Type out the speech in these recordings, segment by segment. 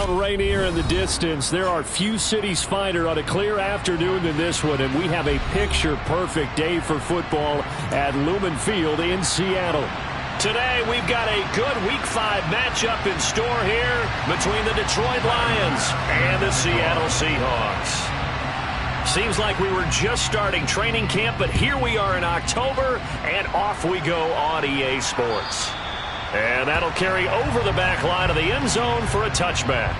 Mount Rainier in the distance. There are few cities finer on a clear afternoon than this one, and we have a picture-perfect day for football at Lumen Field in Seattle. Today, we've got a good Week 5 matchup in store here between the Detroit Lions and the Seattle Seahawks. Seems like we were just starting training camp, but here we are in October, and off we go on EA Sports. And that'll carry over the back line of the end zone for a touchback.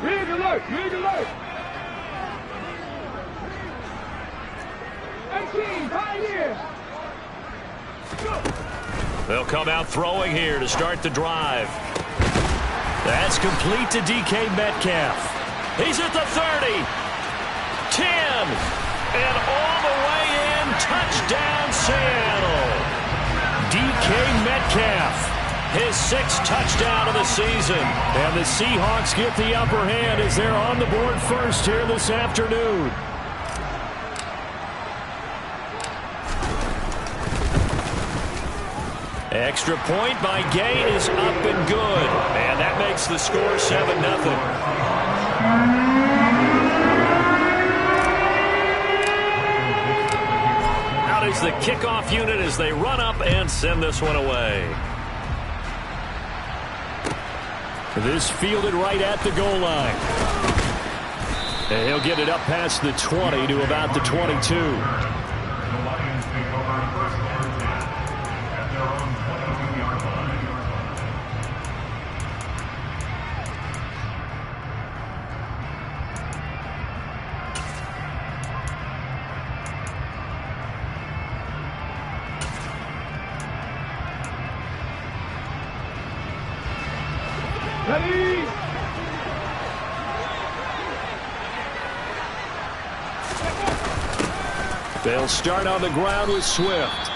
Rig alert! Rig alert! 18, Pioneer! They'll come out throwing here to start the drive. That's complete to DK Metcalf. He's at the 30, 10, and all the way in. Touchdown, Seattle. DK Metcalf, his 6th touchdown of the season. And the Seahawks get the upper hand as they're on the board first here this afternoon. Extra point by Gay is up and good. And that makes the score 7-0. Out is the kickoff unit as they run up and send this one away. This fielded right at the goal line. And he'll get it up past the 20 to about the 22. Ready! They'll start on the ground with Swift.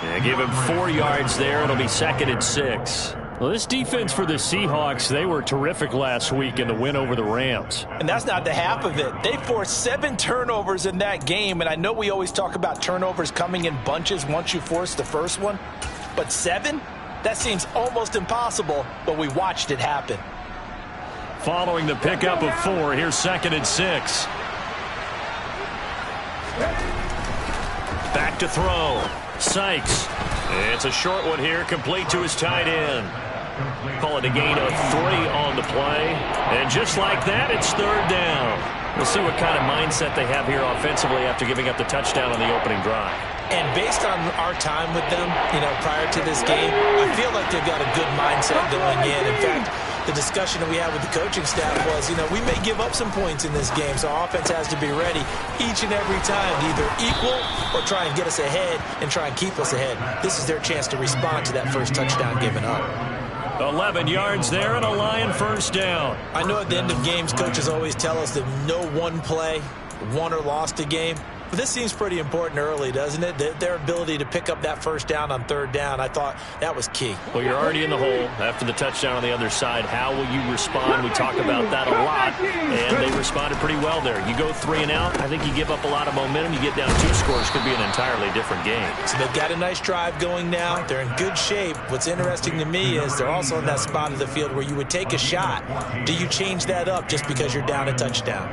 And give him 4 yards there. It'll be 2nd and 6. Well, this defense for the Seahawks, they were terrific last week in the win over the Rams. And that's not the half of it. They forced 7 turnovers in that game, and I know we always talk about turnovers coming in bunches once you force the first one. But 7? That seems almost impossible, but we watched it happen. Following the pickup of 4, here's 2nd and 6. Back to throw. Sykes. It's a short one here, complete to his tight end. Call it a gain of 3 on the play. And just like that, it's 3rd down. We'll see what kind of mindset they have here offensively after giving up the touchdown on the opening drive. And based on our time with them, prior to this game, I feel like they've got a good mindset going in. In fact, the discussion that we had with the coaching staff was, we may give up some points in this game, so our offense has to be ready each and every time to either equal or try and get us ahead and try and keep us ahead. This is their chance to respond to that first touchdown given up. 11 yards there and a Lion 1st down. I know at the end of games, coaches always tell us that no one play won or lost a game. But this seems pretty important early, doesn't it? Their ability to pick up that 1st down on 3rd down, I thought that was key. Well, you're already in the hole after the touchdown on the other side. How will you respond? We talk about that a lot, and they responded pretty well there. You go 3 and out, I think you give up a lot of momentum. You get down 2 scores, could be an entirely different game. So they've got a nice drive going now. They're in good shape. What's interesting to me is they're also in that spot of the field where you would take a shot. Do you change that up just because you're down a touchdown?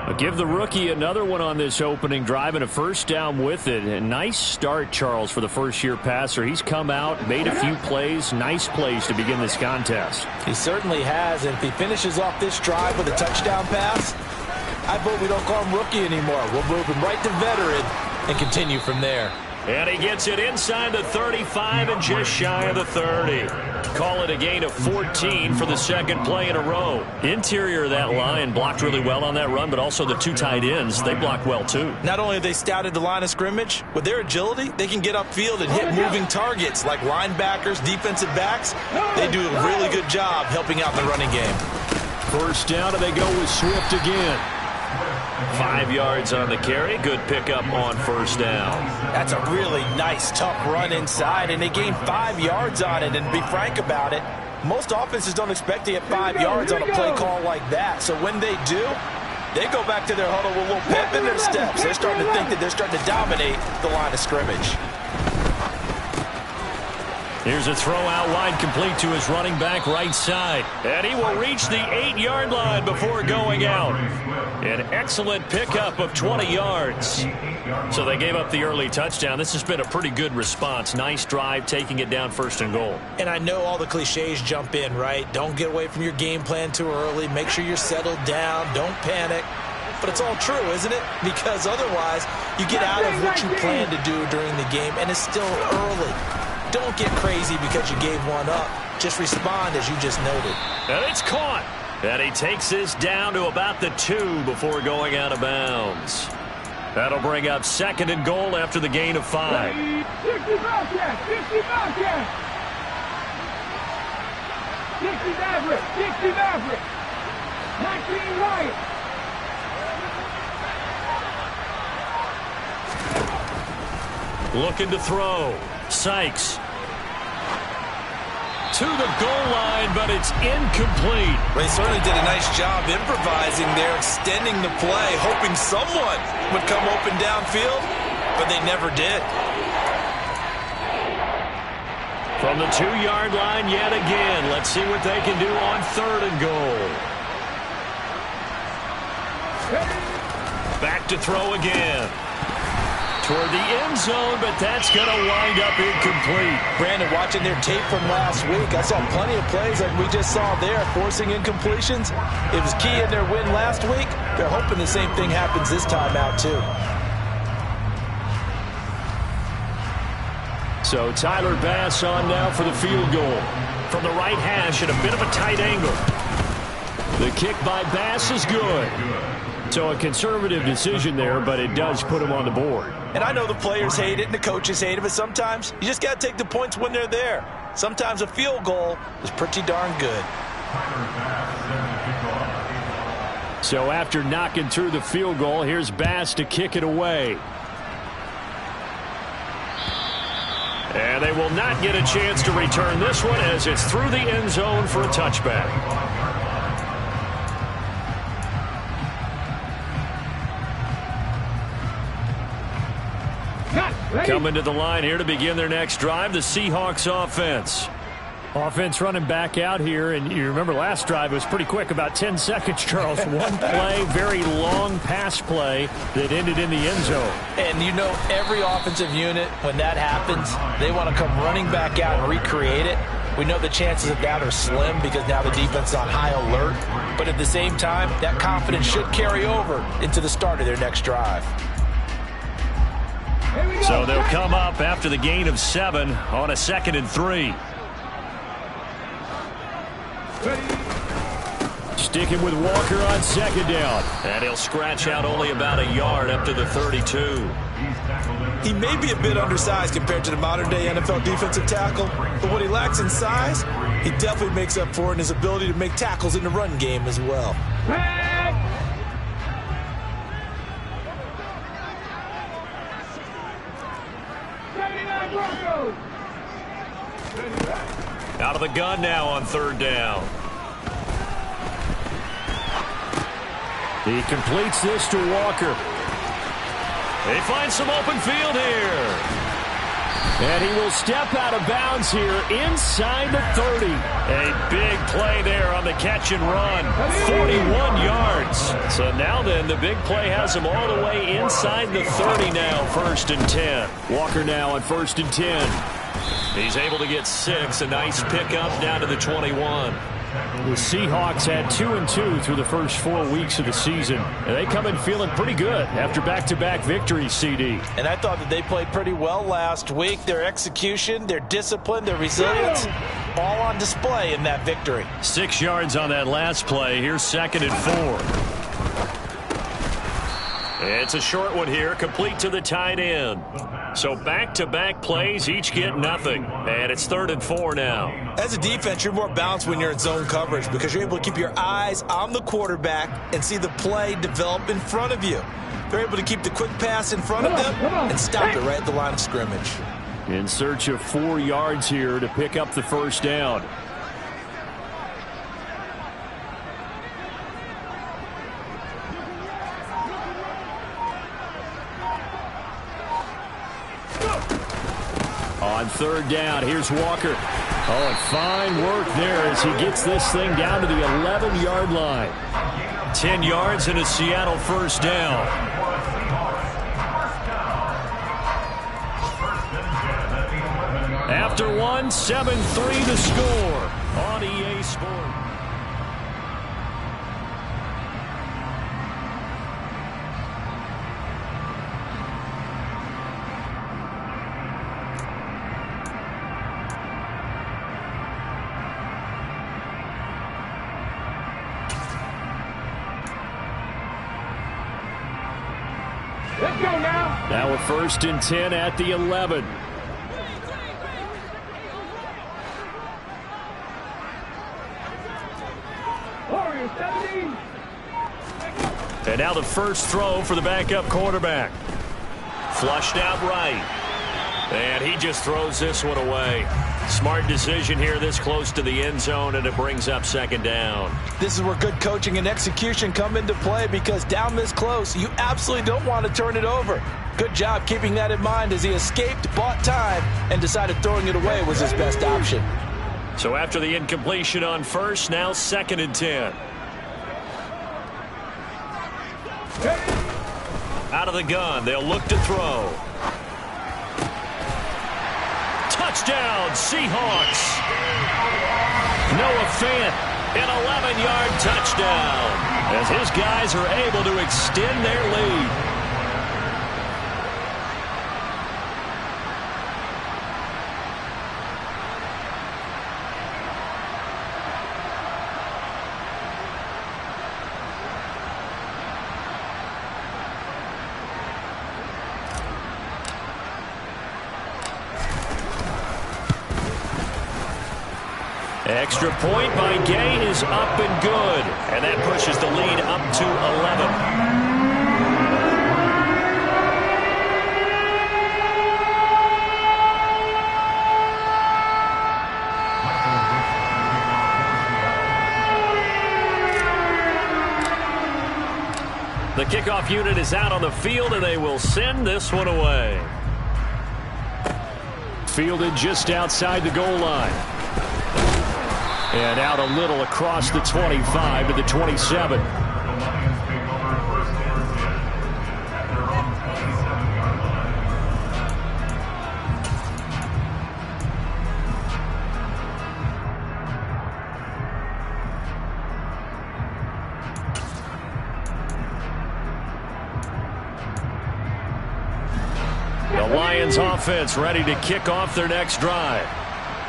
I'll give the rookie another one on this opening drive and a 1st down with it. A nice start, Charles, for the first-year passer. He's come out, made a few plays, nice plays to begin this contest. He certainly has, and if he finishes off this drive with a touchdown pass, I vote we don't call him rookie anymore. We'll move him right to veteran and continue from there. And he gets it inside the 35 and just shy of the 30. Call it a gain of 14 for the 2nd play in a row. Interior of that line blocked really well on that run, but also the 2 tight ends, they blocked well too. Not only have they scouted the line of scrimmage, with their agility, they can get upfield and hit moving targets like linebackers, defensive backs. They do a really good job helping out in the running game. 1st down, and they go with Swift again. 5 yards on the carry. Good pickup on 1st down. That's a really nice, tough run inside, and they gained 5 yards on it. And to be frank about it, Most offenses don't expect to get 5 yards on a play call like that. So when they do, they go back to their huddle with a little pep in their steps. They're starting to think that they're starting to dominate the line of scrimmage. Here's a throw out wide, complete to his running back right side. And he will reach the 8-yard line before going out. An excellent pickup of 20 yards. So they gave up the early touchdown. This has been a pretty good response. Nice drive, taking it down 1st and goal. And I know all the cliches jump in, right? Don't get away from your game plan too early. Make sure you're settled down. Don't panic. But it's all true, isn't it? Because otherwise, you get out of what you plan to do during the game, and it's still early. Don't get crazy because you gave one up. Just respond as you just noted. And it's caught. And he takes this down to about the 2 before going out of bounds. That'll bring up 2nd and goal after the gain of 5. 60 Bobcats, 60 Bobcats. 60 Maverick, 60 Maverick. 19 Wyatt. Looking to throw. Sykes. To the goal line, but it's incomplete. They certainly did a nice job improvising there, extending the play, hoping someone would come open downfield, but they never did. From the 2-yard line yet again. Let's see what they can do on 3rd and goal. Back to throw again. Toward the end zone, but that's going to wind up incomplete. Brandon, watching their tape from last week, I saw plenty of plays like we just saw there, forcing incompletions. It was key in their win last week. They're hoping the same thing happens this time out, too. So Tyler Bass on now for the field goal. From the right hash at a bit of a tight angle. The kick by Bass is good. So a conservative decision there, but it does put him on the board. And I know the players hate it and the coaches hate it, but sometimes you just got to take the points when they're there. Sometimes a field goal is pretty darn good. So after knocking through the field goal, here's Bass to kick it away. And they will not get a chance to return this one as it's through the end zone for a touchback. Coming to the line here to begin their next drive, the Seahawks offense. Offense running back out here, and you remember last drive was pretty quick, about 10 seconds, Charles. One play, very long pass play that ended in the end zone. And you know every offensive unit, when that happens, they want to come running back out and recreate it. We know the chances of that are slim because now the defense is on high alert. But at the same time, that confidence should carry over into the start of their next drive. So they'll come up after the gain of 7 on a 2nd and 3. Sticking with Walker on 2nd down. And he'll scratch out only about a yard up to the 32. He may be a bit undersized compared to the modern-day NFL defensive tackle, but what he lacks in size, he definitely makes up for in his ability to make tackles in the run game as well. Out of the gun now on 3rd down. He completes this to Walker. They find some open field here. And he will step out of bounds here inside the 30. A big play there on the catch and run. 41 yards. So now then, the big play has him all the way inside the 30 now, 1st and 10. Walker now on 1st and 10. He's able to get 6. A nice pickup down to the 21. The Seahawks had 2-2 through the first 4 weeks of the season. And they come in feeling pretty good after back-to-back victories, CD. And I thought that they played pretty well last week. Their execution, their discipline, their resilience, all on display in that victory. 6 yards on that last play. Here's 2nd and 4. It's a short one here, complete to the tight end. So back-to-back plays, each get nothing. And it's 3rd and 4 now. As a defense, you're more balanced when you're in zone coverage because you're able to keep your eyes on the quarterback and see the play develop in front of you. They're able to keep the quick pass in front of them and stop it right at the line of scrimmage. In search of 4 yards here to pick up the 1st down. On third down, here's Walker. Oh, and fine work there as he gets this thing down to the 11-yard line. 10 yards and a Seattle first down. After one, 7-3 the score on EA Sports. Let's go now. Now a 1st and 10 at the 11. Warriors 17. And now the first throw for the backup quarterback. Flushed out right. And he just throws this one away. Smart decision here this close to the end zone, and it brings up 2nd down. This is where good coaching and execution come into play, because down this close, you absolutely don't want to turn it over. Good job keeping that in mind as he escaped, bought time, and decided throwing it away was his best option. So after the incompletion on first, now 2nd and 10. Out of the gun, they'll look to throw. Touchdown, Seahawks. Noah Fant, an 11-yard touchdown, as his guys are able to extend their lead. Extra point by Gay is up and good. And that pushes the lead up to 11. The kickoff unit is out on the field, and they will send this one away. Fielded just outside the goal line. And out a little across the 25 to the 27. The Lions offense ready to kick off their next drive.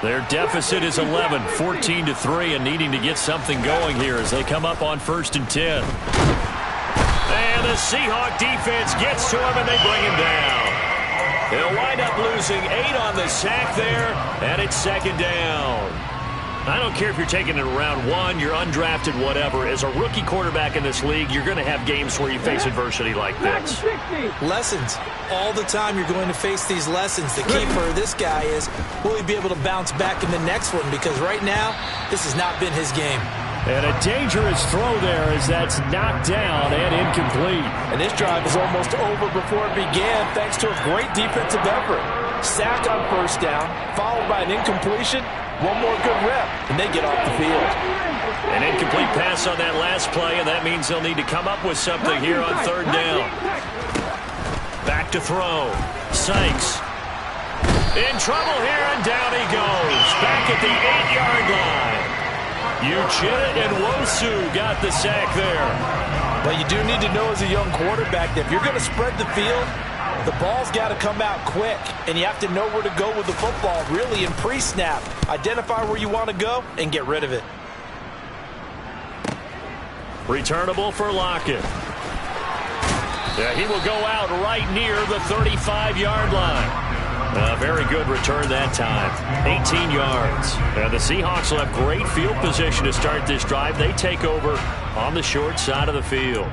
Their deficit is 11, 14-3, and needing to get something going here as they come up on 1st and 10. And the Seahawk defense gets to him, and they bring him down. They'll wind up losing 8 on the sack there, and it's 2nd down. I don't care if you're taking it in round 1, you're undrafted, whatever. As a rookie quarterback in this league, you're going to have games where you face adversity like this. Lessons. All the time you're going to face these lessons. The key for this guy is, will he be able to bounce back in the next one? Because right now, this has not been his game. And a dangerous throw there as that's knocked down and incomplete. And this drive is almost over before it began thanks to a great defensive effort. Sack on 1st down, followed by an incompletion. One more good rep, and they get off the field. An incomplete pass on that last play, and that means they'll need to come up with something here on 3rd down. Back to throw. Sykes. In trouble here, and down he goes. Back at the 8-yard line. Uchenna and Wosu got the sack there. But you do need to know as a young quarterback that if you're going to spread the field, the ball's got to come out quick, and you have to know where to go with the football, really, in pre-snap. Identify where you want to go and get rid of it. Returnable for Lockett. Yeah, he will go out right near the 35-yard line. A very good return that time. 18 yards. The Seahawks will have great field position to start this drive. They take over on the short side of the field.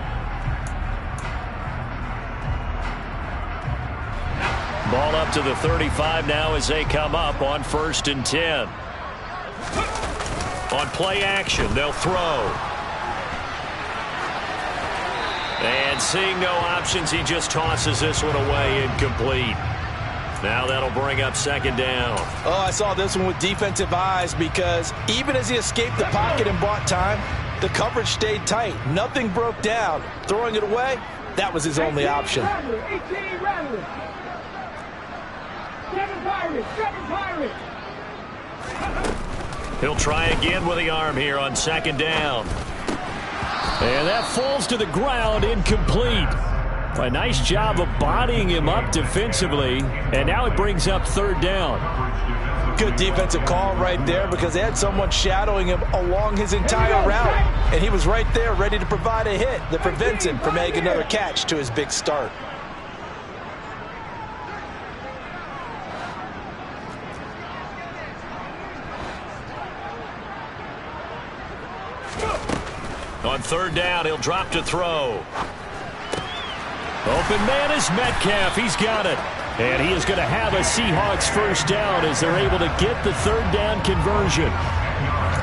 Ball up to the 35 now as they come up on 1st and 10. On play action, they'll throw. And seeing no options, he just tosses this one away incomplete. Now that'll bring up second down. Oh, I saw this one with defensive eyes because even as he escaped the pocket and bought time, the coverage stayed tight. Nothing broke down. Throwing it away, that was his only option. 18 Rattlers. 7 Pirates. 7 Pirates. He'll try again with the arm here on second down. And that falls to the ground, incomplete. A nice job of bodying him up defensively, and now it brings up third down. Good defensive call right there because they had someone shadowing him along his entire route, and he was right there ready to provide a hit that prevents him from making another catch to his big start. On third down, he'll drop to throw. Open man is Metcalf. He's got it. And he is going to have a Seahawks first down as they're able to get the third down conversion.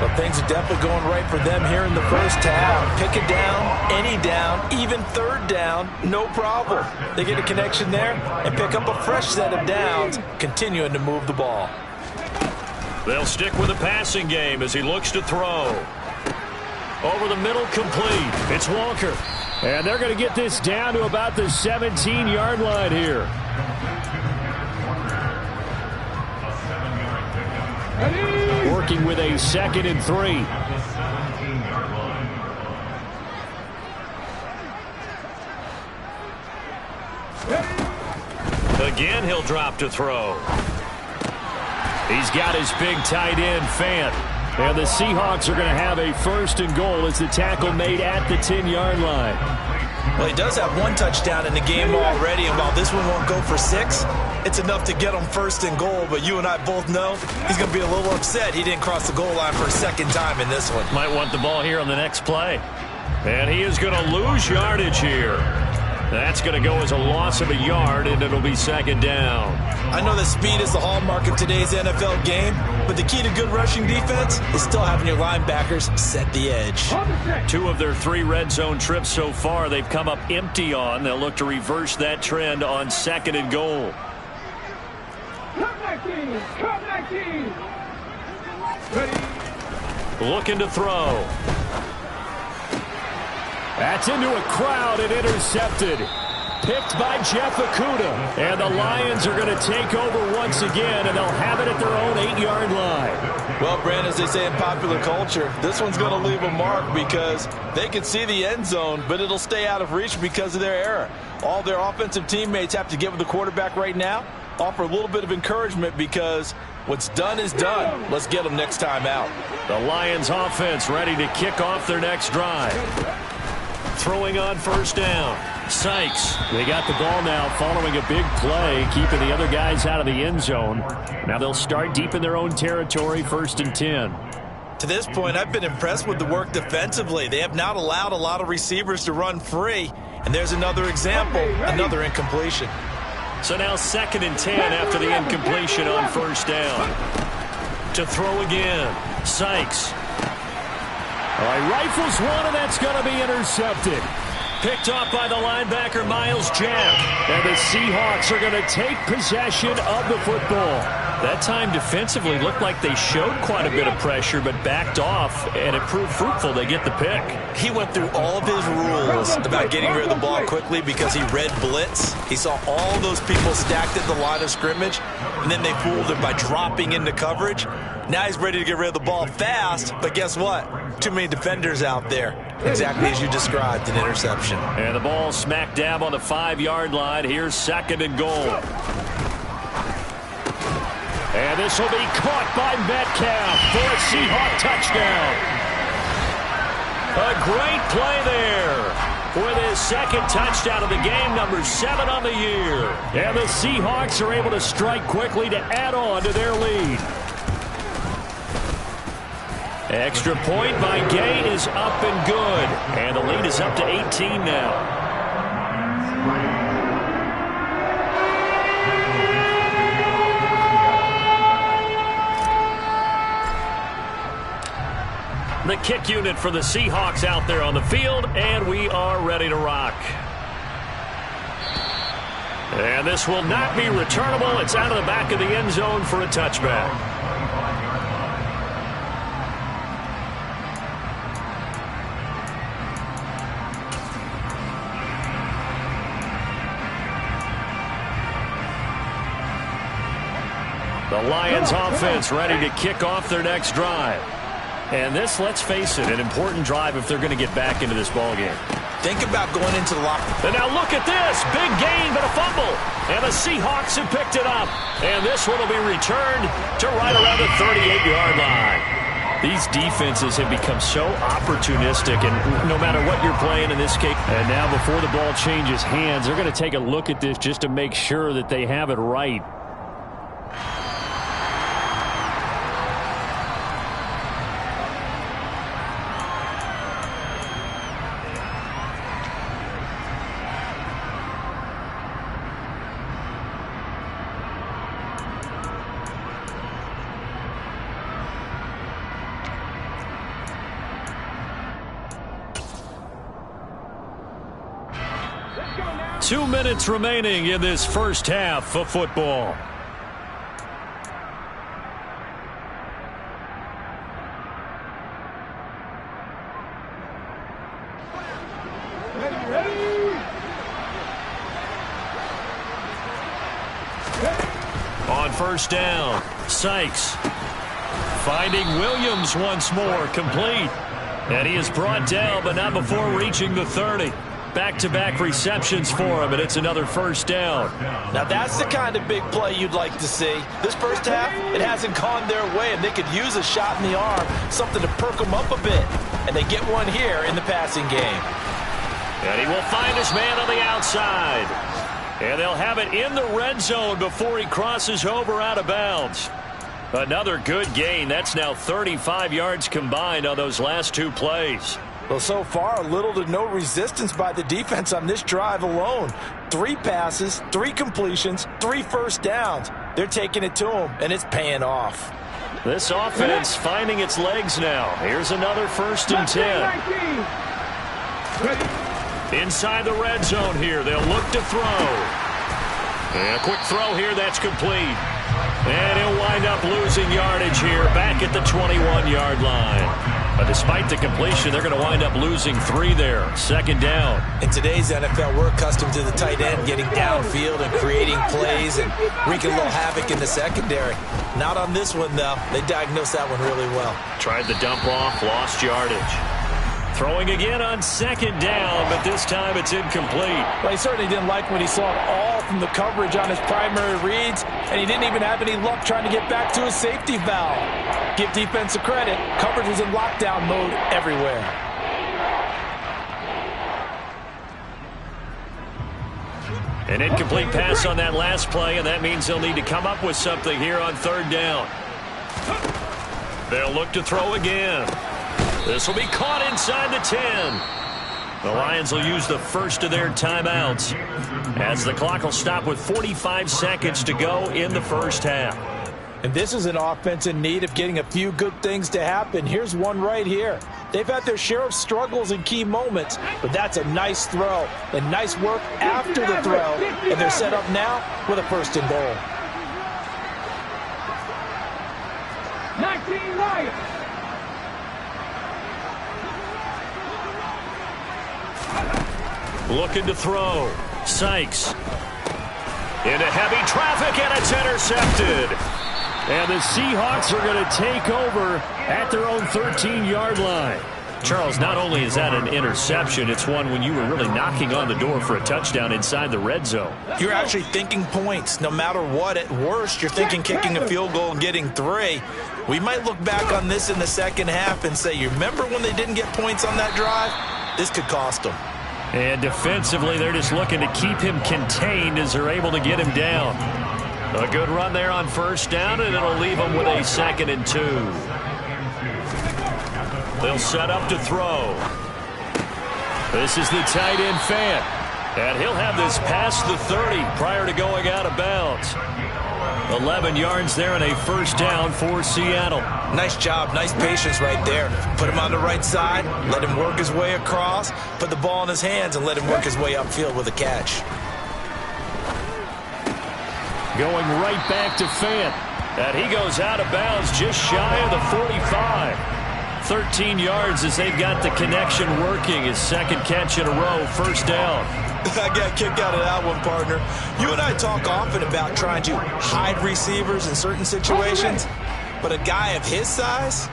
Well, things are definitely going right for them here in the first half. Pick it down, any down, even third down, no problem. They get a connection there and pick up a fresh set of downs, continuing to move the ball. They'll stick with the passing game as he looks to throw. Over the middle, complete. It's Walker. And they're going to get this down to about the 17-yard line here. Working with a 2nd and 3. Again, he'll drop to throw. He's got his big tight end, Fant. And the Seahawks are going to have a 1st and goal as the tackle made at the 10-yard line. Well, he does have 1 touchdown in the game already, and while this one won't go for 6, it's enough to get him 1st and goal. But you and I both know he's going to be a little upset he didn't cross the goal line for a 2nd time in this one. Might want the ball here on the next play. And he is going to lose yardage here. That's going to go as a loss of a yard, and it'll be 2nd down. I know that speed is the hallmark of today's NFL game, but the key to good rushing defense is still having your linebackers set the edge. 2 of their 3 red zone trips so far they've come up empty on. They'll look to reverse that trend on 2nd and goal. Looking to throw. That's into a crowd and intercepted. Picked by Jeff Okudah. And the Lions are going to take over once again, and they'll have it at their own 8-yard line. Well, Brand, as they say in popular culture, this one's going to leave a mark because they can see the end zone, but it'll stay out of reach because of their error. All their offensive teammates have to get with the quarterback right now, offer a little bit of encouragement because what's done is done. Let's get them next time out. The Lions offense ready to kick off their next drive. Throwing on 1st down. Sykes. They got the ball now following a big play, keeping the other guys out of the end zone. Now they'll start deep in their own territory, 1st and 10. To this point, I've been impressed with the work defensively. They have not allowed a lot of receivers to run free. And there's another example, another incompletion. So now 2nd and 10 after the incompletion on 1st down. To throw again. Sykes. All right, rifles one, and that's going to be intercepted. Picked off by the linebacker, Miles Jack. And the Seahawks are going to take possession of the football. That time defensively looked like they showed quite a bit of pressure, but backed off, and it proved fruitful. They get the pick. He went through all of his rules about getting rid of the ball quickly because he read blitz. He saw all those people stacked at the line of scrimmage, and then they fooled him by dropping into coverage. Now he's ready to get rid of the ball fast, but guess what? Too many defenders out there. Exactly as you described, an interception. And the ball smack dab on the 5-yard line. Here's 2nd and goal. And this will be caught by Metcalf for a Seahawk touchdown. A great play there with his 2nd touchdown of the game, number 7 on the year. And the Seahawks are able to strike quickly to add on to their lead. Extra point by Gay is up and good. And the lead is up to 18 now. The kick unit for the Seahawks out there on the field, and we are ready to rock. And this will not be returnable. It's out of the back of the end zone for a touchback. The Lions offense ready to kick off their next drive. And this, let's face it, an important drive if they're going to get back into this ballgame. Think about going into the locker room. And now look at this. Big gain, but a fumble. And the Seahawks have picked it up. And this one will be returned to right around the 38-yard line. These defenses have become so opportunistic, and no matter what you're playing in this case. And now before the ball changes hands, they're going to take a look at this just to make sure that they have it right. Now. 2 minutes remaining in this first half of football. On first down, Sykes finding Williams once more, complete. And he is brought down, but not before reaching the 30. Back-to-back receptions for him, and it's another first down. Now that's the kind of big play you'd like to see. This first half, it hasn't gone their way, and they could use a shot in the arm, something to perk them up a bit. And they get one here in the passing game. And he will find his man on the outside. And they'll have it in the red zone before he crosses over out of bounds. Another good gain. That's now 35 yards combined on those last two plays. Well, so far, little to no resistance by the defense on this drive alone. 3 passes, 3 completions, 3 first downs. They're taking it to him, and it's paying off. This offense finding its legs now. Here's another 1st and 10. Inside the red zone here. They'll look to throw. And a quick throw here. That's complete. And he'll wind up losing yardage here back at the 21-yard line. But despite the completion, they're going to wind up losing 3 there. 2nd down. In today's NFL, we're accustomed to the tight end getting downfield and creating plays and wreaking a little havoc in the secondary. Not on this one, though. They diagnosed that one really well. Tried the dump off, lost yardage. Throwing again on 2nd down, but this time it's incomplete. Well, he certainly didn't like when he saw it all from the coverage on his primary reads, and he didn't even have any luck trying to get back to his safety valve. Give defense a credit. Coverage was in lockdown mode everywhere. An incomplete pass on that last play, and that means they'll need to come up with something here on 3rd down. They'll look to throw again. This will be caught inside the 10. The Lions will use the first of their timeouts as the clock will stop with 45 seconds to go in the first half. And this is an offense in need of getting a few good things to happen. Here's one right here. They've had their share of struggles in key moments, but that's a nice throw and nice work after the throw. And they're set up now with a 1st and goal. 19 Lions. Looking to throw. Sykes. Into heavy traffic, and it's intercepted. And the Seahawks are going to take over at their own 13-yard line. Charles, not only is that an interception, it's one when you were really knocking on the door for a touchdown inside the red zone. You're actually thinking points. No matter what, at worst, you're thinking kicking a field goal and getting 3. We might look back on this in the second half and say, you remember when they didn't get points on that drive? This could cost them. And defensively, they're just looking to keep him contained as they're able to get him down. A good run there on 1st down, and it'll leave them with a 2nd and 2. They'll set up to throw. This is the tight end Fant. And he'll have this past the 30 prior to going out of bounds. 11 yards there and a 1st down for Seattle. Nice job, nice patience right there. Put him on the right side, let him work his way across, put the ball in his hands, and let him work his way upfield with a catch. going right back to Fant. And he goes out of bounds just shy of the 45. 13 yards as they've got the connection working. His second catch in a row, first down. I got kicked out of that one, partner. You and I talk often about trying to hide receivers in certain situations, but a guy of his size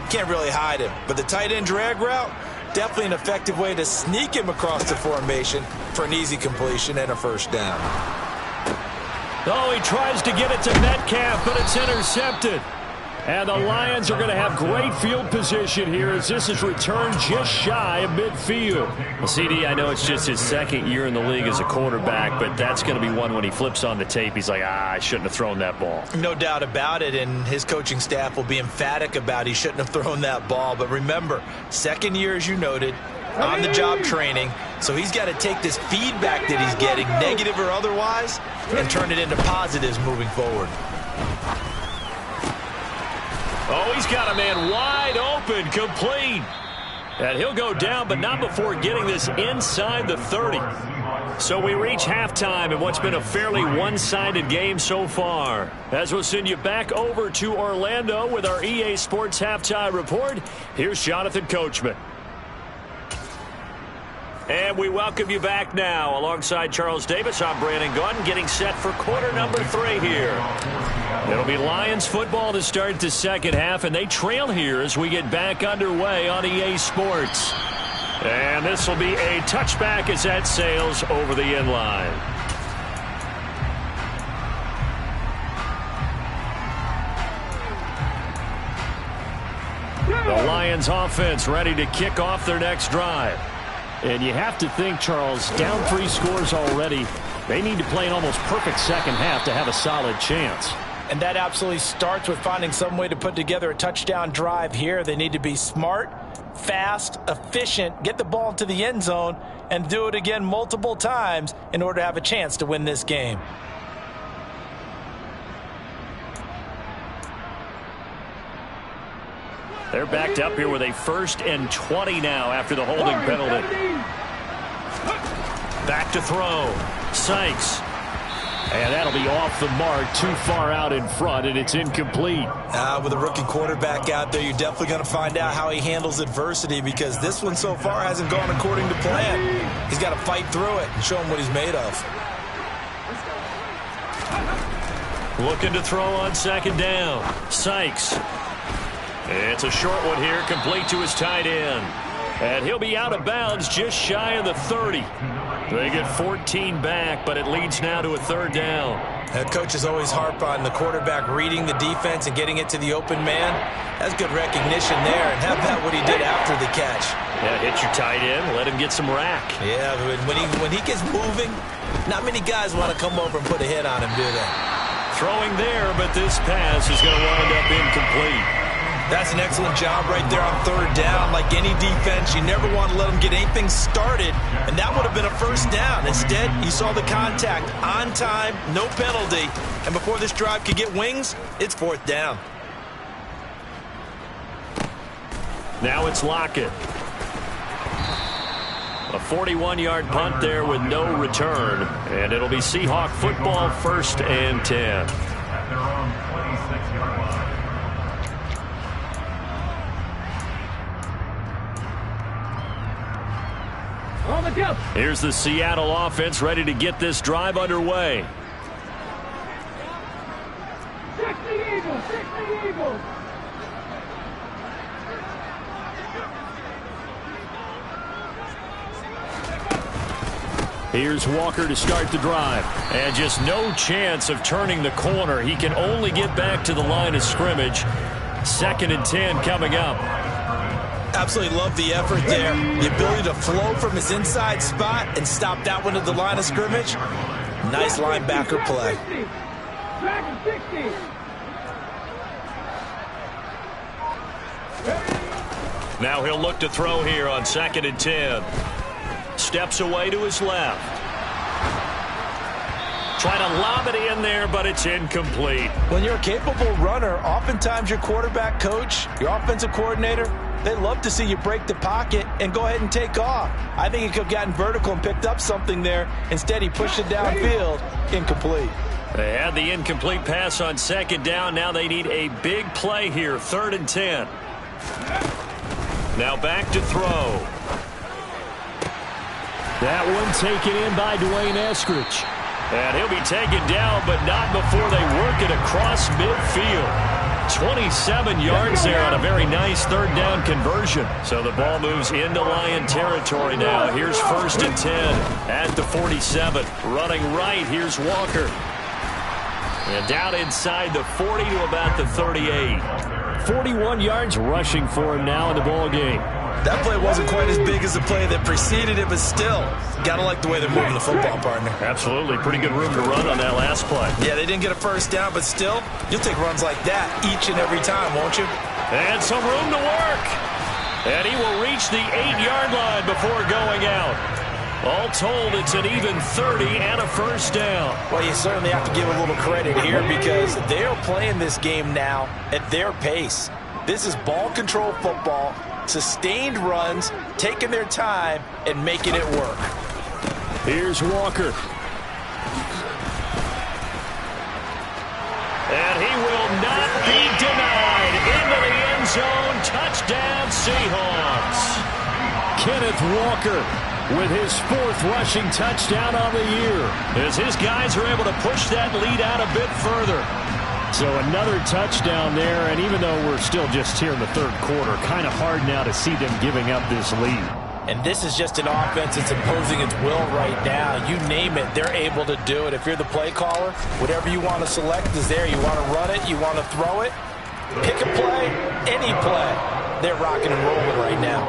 can't really hide him. But the tight end drag route, definitely an effective way to sneak him across the formation for an easy completion and a first down. Oh, he tries to get it to Metcalf, but it's intercepted. And the Lions are going to have great field position here as this is returned just shy of midfield. Well, CD, I know it's just his second year in the league as a quarterback, but that's going to be one when he flips on the tape. He's like, I shouldn't have thrown that ball. No doubt about it, and his coaching staff will be emphatic about he shouldn't have thrown that ball. But remember, second year, as you noted, on-the-job training, so he's got to take this feedback that he's getting, negative or otherwise, and turn it into positives moving forward. Oh, he's got a man wide open, complete. And he'll go down, but not before getting this inside the 30. So we reach halftime in what's been a fairly one-sided game so far. As we'll send you back over to Orlando with our EA Sports Halftime Report, here's Jonathan Coachman. And we welcome you back now. Alongside Charles Davis, I'm Brandon Gaudin, getting set for quarter number 3 here. It'll be Lions football to start the second half, and they trail here as we get back underway on EA Sports. And this will be a touchback as that sails over the end line. The Lions offense ready to kick off their next drive. And you have to think, Charles, down 3 scores already. They need to play an almost perfect second half to have a solid chance. And that absolutely starts with finding some way to put together a touchdown drive here. They need to be smart, fast, efficient, get the ball into the end zone, and do it again multiple times in order to have a chance to win this game. They're backed up here with a 1st and 20 now after the holding penalty. Back to throw. Sykes. And that'll be off the mark, too far out in front, and it's incomplete. With a rookie quarterback out there, you're definitely going to find out how he handles adversity, because this one so far hasn't gone according to plan. He's got to fight through it and show him what he's made of. Looking to throw on second down. Sykes. It's a short one here, complete to his tight end. And he'll be out of bounds just shy of the 30. They get 14 back, but it leads now to a 3rd down. Head coaches always harp on the quarterback reading the defense and getting it to the open man. That's good recognition there, and how about what he did after the catch? Yeah, hit your tight end, let him get some rack. Yeah, when he gets moving, not many guys want to come over and put a hit on him, do they? Throwing there, but this pass is going to wind up incomplete. That's an excellent job right there on 3rd down. Like any defense, you never want to let them get anything started, and that would have been a first down. Instead, you saw the contact on time, no penalty, and before this drive could get wings, it's 4th down. Now it's Lockett. A 41-yard punt there with no return, and it'll be Seahawk football, 1st and 10. Here's the Seattle offense ready to get this drive underway. 60 Eagles, 60 Eagles. Here's Walker to start the drive. And just no chance of turning the corner. He can only get back to the line of scrimmage. 2nd and 10 coming up. Absolutely love the effort there. The ability to flow from his inside spot and stop that one at the line of scrimmage. Nice linebacker play. Now he'll look to throw here on 2nd and 10. Steps away to his left. Trying to lob it in there, but it's incomplete. When you're a capable runner, oftentimes your quarterback coach, your offensive coordinator, they love to see you break the pocket and go ahead and take off. I think he could have gotten vertical and picked up something there. Instead, he pushed it downfield. Incomplete. They had the incomplete pass on second down. Now they need a big play here. 3rd and 10. Now back to throw. That one taken in by Dwayne Eskridge. And he'll be taken down, but not before they work it across midfield. 27 yards there on a very nice 3rd down conversion. So the ball moves into Lion territory now. Here's 1st and 10 at the 47. Running right, here's Walker. And down inside the 40 to about the 38. 41 yards rushing for him now in the ball game. That play wasn't quite as big as the play that preceded it, but still, got to like the way they're moving the football, partner. Absolutely. Pretty good room to run on that last play. Yeah, they didn't get a 1st down, but still, you'll take runs like that each and every time, won't you? And some room to work. And he will reach the 8-yard line before going out. All told, it's an even 30 and a 1st down. Well, you certainly have to give a little credit here because they are playing this game now at their pace. This is ball control football, sustained runs, taking their time, and making it work. Here's Walker. And he will not be denied. Into the end zone. Touchdown, Seahawks. Kenneth Walker with his 4th rushing touchdown on the year. As his guys are able to push that lead out a bit further. So another touchdown there, and even though we're still just here in the 3rd quarter, kind of hard now to see them giving up this lead. And this is just an offense that's imposing its will right now. You name it, they're able to do it. If you're the play caller, whatever you want to select is there. You want to run it, you want to throw it, pick a play, any play. They're rocking and rolling right now.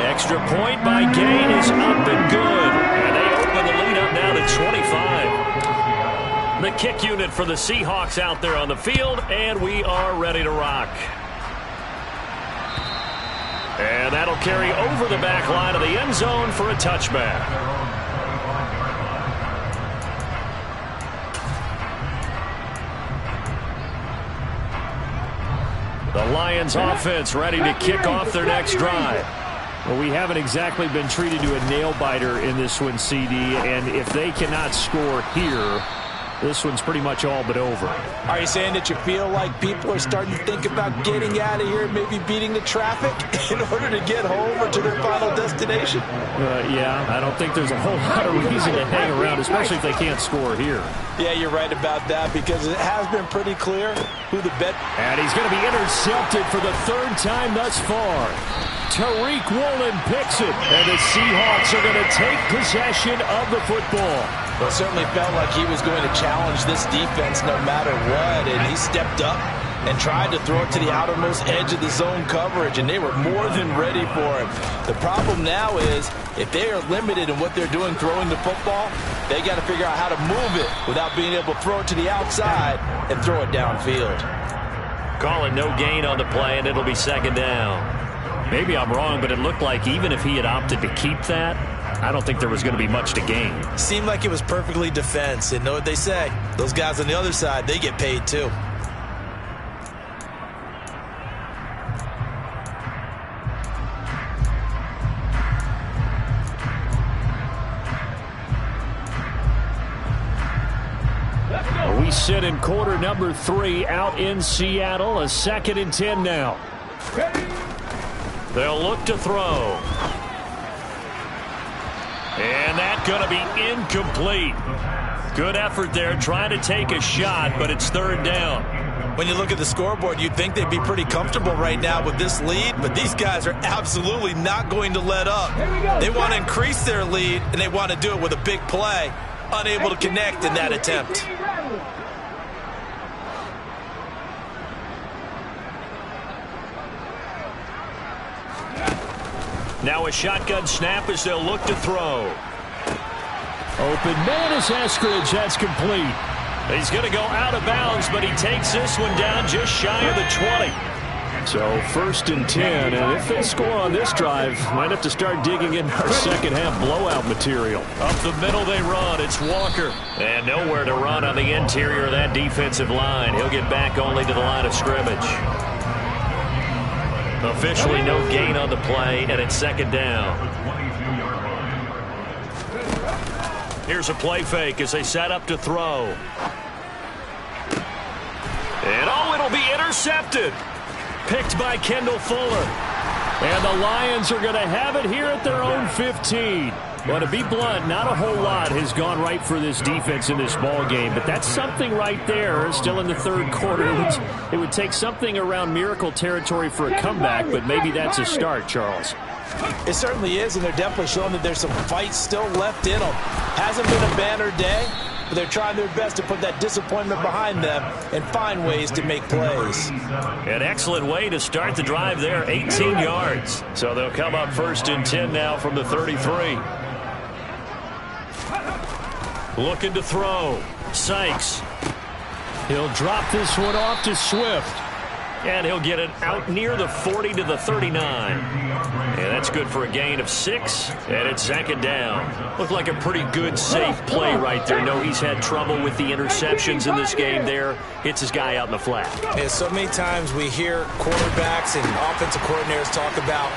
Extra point by Gain is up and good. And they open the lead up now to 25. The kick unit for the Seahawks out there on the field, and we are ready to rock. And that'll carry over the back line of the end zone for a touchback. The Lions offense ready to kick off their next drive. Well, we haven't exactly been treated to a nail-biter in this one, CD, and if they cannot score here, this one's pretty much all but over. Are you saying that you feel like people are starting to think about getting out of here and maybe beating the traffic in order to get home or to their final destination? Yeah, I don't think there's a whole lot of reason to hang around, especially if they can't score here. Yeah, you're right about that because it has been pretty clear who the bet. And he's going to be intercepted for the 3rd time thus far. Tariq Woolen picks it, and the Seahawks are going to take possession of the football. Well, it certainly felt like he was going to challenge this defense no matter what, and he stepped up and tried to throw it to the outermost edge of the zone coverage, and they were more than ready for him. The problem now is if they are limited in what they're doing throwing the football, they got to figure out how to move it without being able to throw it to the outside and throw it downfield. Calling no gain on the play, and it'll be 2nd down. Maybe I'm wrong, but it looked like even if he had opted to keep that, I don't think there was going to be much to gain. Seemed like it was perfectly defense. And know what they say? Those guys on the other side, they get paid too. We sit in quarter number 3 out in Seattle. A 2nd and 10 now. They'll look to throw. And that's going to be incomplete. Good effort there trying to take a shot, but it's 3rd down. When you look at the scoreboard, you'd think they'd be pretty comfortable right now with this lead, but these guys are absolutely not going to let up. They want to increase their lead, and they want to do it with a big play. Unable to connect in that attempt. Now a shotgun snap as they'll look to throw. Open man is Eskridge. That's complete. He's going to go out of bounds, but he takes this one down just shy of the 20. So 1st and 10, and if they score on this drive, might have to start digging in our second half blowout material. Up the middle they run. It's Walker. And nowhere to run on the interior of that defensive line. He'll get back only to the line of scrimmage. Officially no gain on the play, and it's 2nd down. Here's a play fake as they set up to throw. And oh, it'll be intercepted. Picked by Kendall Fuller. And the Lions are going to have it here at their own 15. Well, to be blunt, not a whole lot has gone right for this defense in this ball game, but that's something right there. Still in the third quarter. It would take something around miracle territory for a comeback, but maybe that's a start, Charles. It certainly is, and they're definitely showing that there's some fight still left in them. Hasn't been a banner day, but they're trying their best to put that disappointment behind them and find ways to make plays. An excellent way to start the drive there, 18 yards. So they'll come up 1st and 10 now from the 33. Looking to throw. Sykes. He'll drop this one off to Swift. And he'll get it out near the 40 to the 39. And that's good for a gain of 6. And it's 2nd down. Looked like a pretty good, safe play right there. No, he's had trouble with the interceptions in this game there. Hits his guy out in the flat. Yeah, so many times we hear quarterbacks and offensive coordinators talk about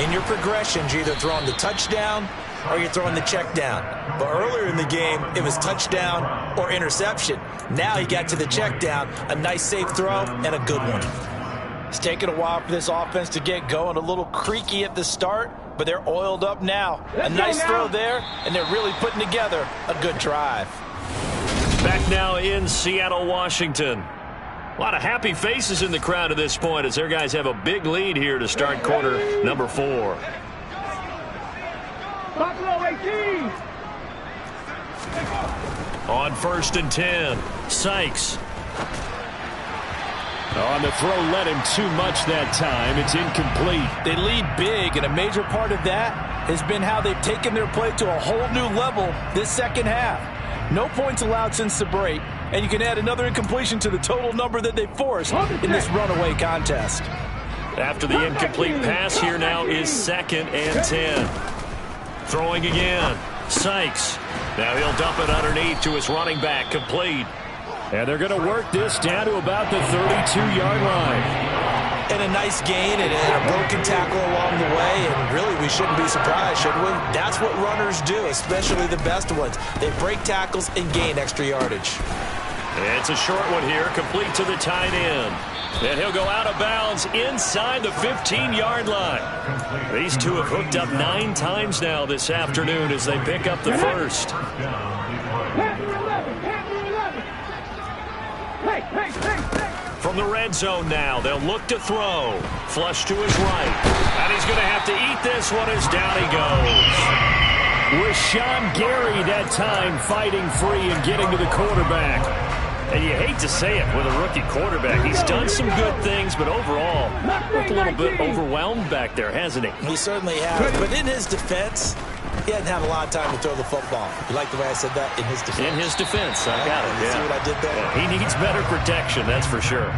in your progressions, you're either throwing the touchdown or you're throwing the check down. But earlier in the game, it was touchdown or interception. Now he got to the check down, a nice safe throw, and a good one. It's taken a while for this offense to get going. A little creaky at the start, but they're oiled up now. A nice throw there, and they're really putting together a good drive. Back now in Seattle, Washington. A lot of happy faces in the crowd at this point as their guys have a big lead here to start quarter number 4. On 1st and 10, Sykes. On the throw, led him too much that time. It's incomplete. They lead big, and a major part of that has been how they've taken their play to a whole new level this second half. No points allowed since the break, and you can add another incompletion to the total number that they forced in this runaway contest. After the incomplete pass, here now is 2nd and 10. Throwing again. Sykes. Now he'll dump it underneath to his running back. Complete. And they're going to work this down to about the 32-yard line. And a nice gain and a broken tackle along the way. And really, we shouldn't be surprised, should we? That's what runners do, especially the best ones. They break tackles and gain extra yardage. It's a short one here, complete to the tight end. And he'll go out of bounds inside the 15-yard line. These two have hooked up 9 times now this afternoon as they pick up the first. From the red zone now, they'll look to throw. Flush to his right. And he's going to have to eat this one as down he goes. Rashawn Gary that time fighting free and getting to the quarterback. And you hate to say it with a rookie quarterback. He's done some good things, but overall, looked a little bit overwhelmed back there, hasn't he? He certainly has. But in his defense, he hadn't had a lot of time to throw the football. You like the way I said that? In his defense. In his defense. I got it. You see what I did there? Yeah, he needs better protection, that's for sure.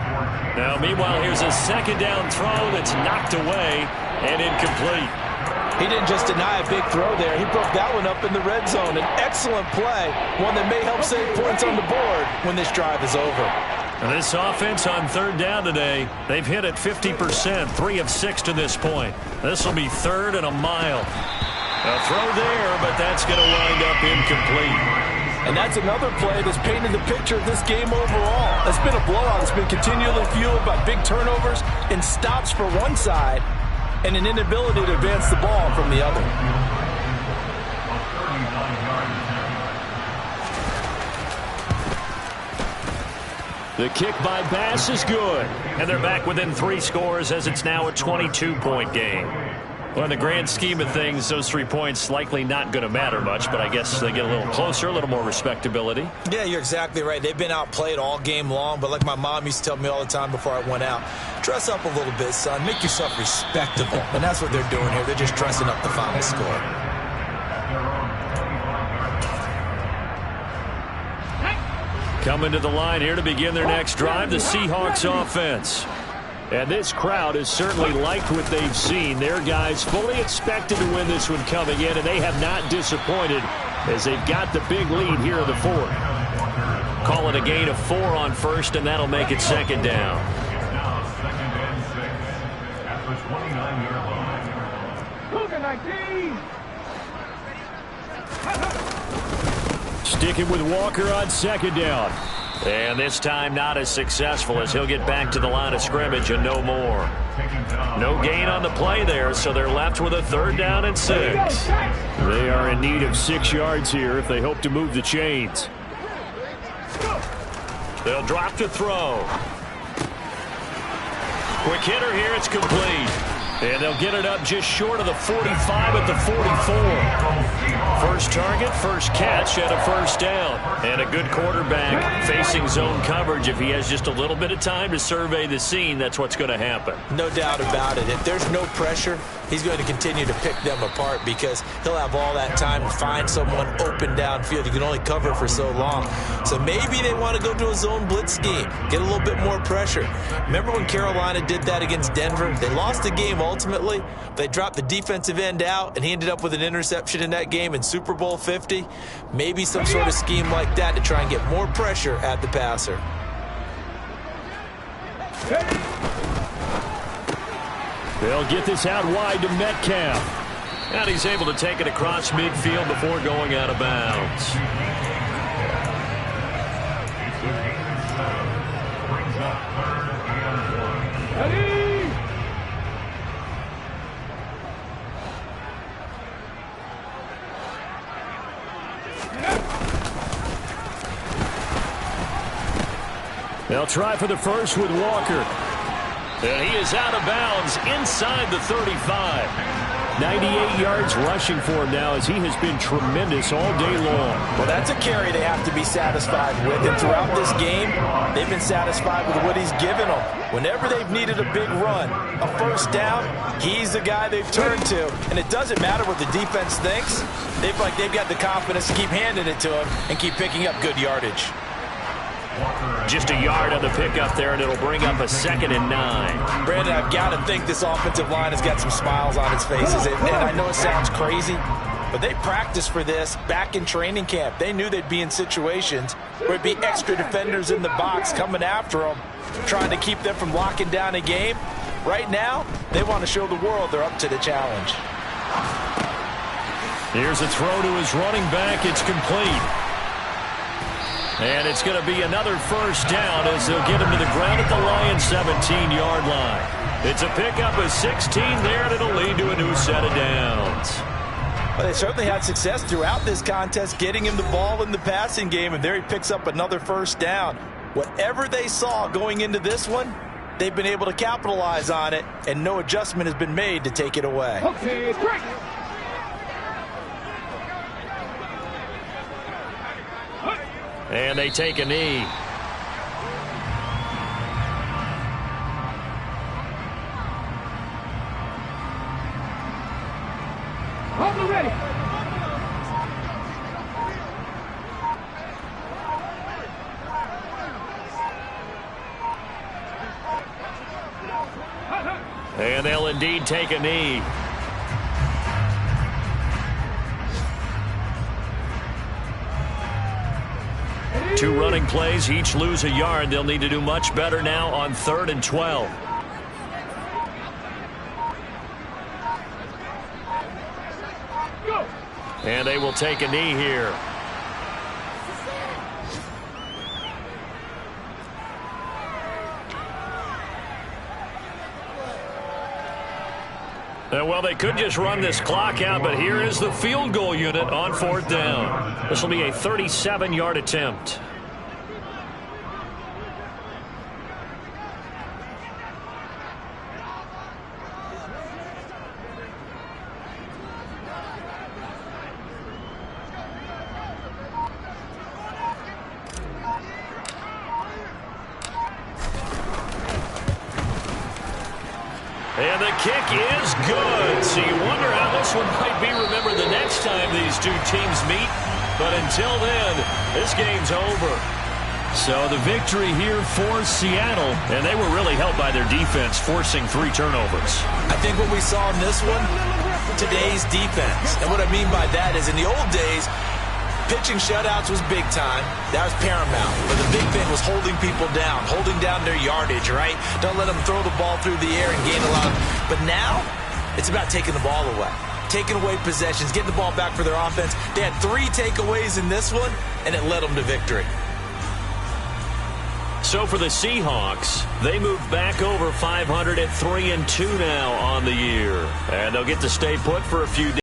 Now, meanwhile, here's a 2nd down throw that's knocked away and incomplete. He didn't just deny a big throw there. He broke that one up in the red zone. An excellent play, one that may help save points on the board when this drive is over. And this offense on 3rd down today, they've hit it 50%, 3 of 6 to this point. This will be 3rd and a mile. A throw there, but that's going to wind up incomplete. And that's another play that's painted the picture of this game overall. It's been a blowout. It's been continually fueled by big turnovers and stops for one side, and an inability to advance the ball from the other. The kick by Bass is good. And they're back within 3 scores as it's now a 22-point game. Well, in the grand scheme of things, those 3 points likely not going to matter much, but I guess they get a little closer, a little more respectability. Yeah, you're exactly right. They've been outplayed all game long, but like my mom used to tell me all the time before I went out, dress up a little bit, son. Make yourself respectable. And that's what they're doing here. They're just dressing up the final score. Coming to the line here to begin their next drive, the Seahawks offense. And this crowd has certainly liked what they've seen. Their guys fully expected to win this one coming in, and they have not disappointed as they've got the big lead here in the 4th. Call it a gain of 4 on 1st, and that'll make it 2nd down. Sticking with Walker on 2nd down. And this time not as successful as he'll get back to the line of scrimmage and no more. No gain on the play there, so they're left with a 3rd down and 6. They are in need of 6 yards here if they hope to move the chains. They'll drop to throw. Quick hitter here, it's complete. And they'll get it up just short of the 45 at the 44. First target, first catch, and a 1st down. And a good quarterback facing zone coverage. If he has just a little bit of time to survey the scene, that's what's going to happen. No doubt about it. If there's no pressure, he's going to continue to pick them apart because he'll have all that time to find someone open downfield. You can only cover for so long. So maybe they want to go to a zone blitz scheme, get a little bit more pressure. Remember when Carolina did that against Denver? They lost the game ultimately. They dropped the defensive end out, and he ended up with an interception in that game in Super Bowl 50. Maybe some sort of scheme like that to try and get more pressure at the passer. They'll get this out wide to Metcalf. And he's able to take it across midfield before going out of bounds. They'll try for the first with Walker. And he is out of bounds inside the 35. 98 yards rushing for him now as he has been tremendous all day long. Well, that's a carry they have to be satisfied with. And throughout this game, they've been satisfied with what he's given them. Whenever they've needed a big run, a 1st down, he's the guy they've turned to. And it doesn't matter what the defense thinks. They've got the confidence to keep handing it to him and keep picking up good yardage. Just a yard on the pickup there, and it'll bring up a 2nd and 9. Brandon, I've got to think this offensive line has got some smiles on its faces. And I know it sounds crazy, but they practiced for this back in training camp. They knew they'd be in situations where it'd be extra defenders in the box coming after them, trying to keep them from locking down a game. Right now, they want to show the world they're up to the challenge. Here's a throw to his running back. It's complete. And it's going to be another 1st down as they'll get him to the ground at the Lions' 17-yard line. It's a pickup of 16 there, and it'll lead to a new set of downs. Well, they certainly had success throughout this contest getting him the ball in the passing game, and there he picks up another 1st down. Whatever they saw going into this one, they've been able to capitalize on it, and no adjustment has been made to take it away. Okay, break. And they take a knee. Ready. And they'll indeed take a knee. Two running plays, each lose a yard. They'll need to do much better now on 3rd and 12. And they will take a knee here. Well, they could just run this clock out, but here is the field goal unit on 4th down. This will be a 37-yard attempt. And the kick is good. So you wonder how this one might be remembered the next time these two teams meet. But until then, this game's over. So the victory here for Seattle. And they were really helped by their defense, forcing 3 turnovers. I think what we saw in this one, today's defense. And what I mean by that is in the old days, pitching shutouts was big time. That was paramount. But the big thing was holding people down, holding down their yardage, right? Don't let them throw the ball through the air and gain a lot. But now, it's about taking the ball away. Taking away possessions, getting the ball back for their offense. They had 3 takeaways in this one, and it led them to victory. So for the Seahawks, they moved back over 500 at 3-2 now on the year. And they'll get to stay put for a few days.